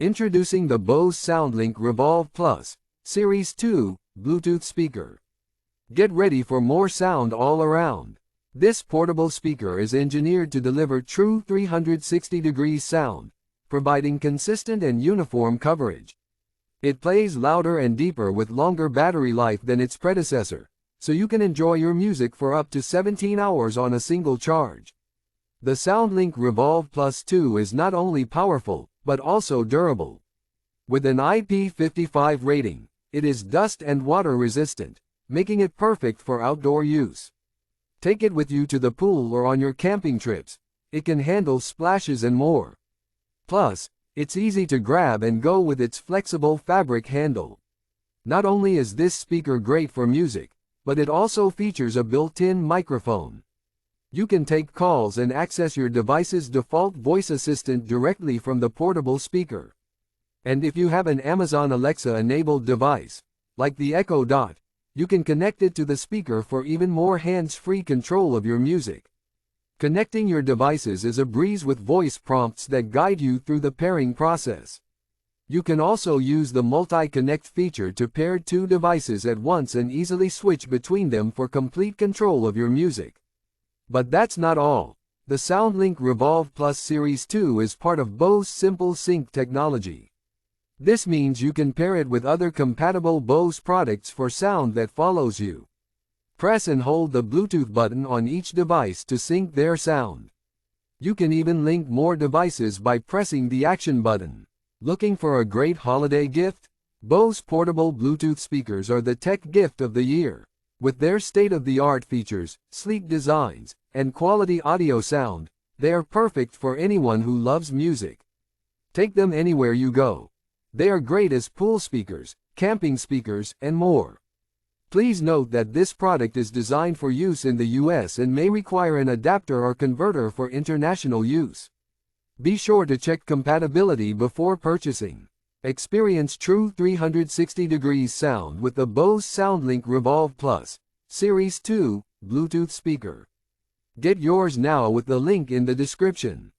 Introducing the Bose SoundLink Revolve Plus Series 2 Bluetooth speaker. Get ready for more sound all around. This portable speaker is engineered to deliver true 360-degree sound, providing consistent and uniform coverage. It plays louder and deeper with longer battery life than its predecessor, so you can enjoy your music for up to 17 hours on a single charge. The SoundLink Revolve Plus 2 is not only powerful, but also durable. With an IP55 rating, it is dust and water resistant, making it perfect for outdoor use. Take it with you to the pool or on your camping trips. It can handle splashes and more. Plus, it's easy to grab and go with its flexible fabric handle. Not only is this speaker great for music, but it also features a built-in microphone. You can take calls and access your device's default voice assistant directly from the portable speaker. And if you have an Amazon Alexa-enabled device, like the Echo Dot, you can connect it to the speaker for even more hands-free control of your music. Connecting your devices is a breeze with voice prompts that guide you through the pairing process. You can also use the multi-connect feature to pair two devices at once and easily switch between them for complete control of your music. But that's not all. The SoundLink Revolve Plus Series 2 is part of Bose Simple Sync technology. This means you can pair it with other compatible Bose products for sound that follows you. Press and hold the Bluetooth button on each device to sync their sound. You can even link more devices by pressing the action button. Looking for a great holiday gift? Bose portable Bluetooth speakers are the tech gift of the year. With their state-of-the-art features, sleek designs, and quality audio sound, they are perfect for anyone who loves music. Take them anywhere you go. They are great as pool speakers, camping speakers, and more. Please note that this product is designed for use in the US and may require an adapter or converter for international use. Be sure to check compatibility before purchasing. Experience true 360-degree sound with the Bose SoundLink Revolve Plus Series 2 Bluetooth speaker. Get yours now with the link in the description.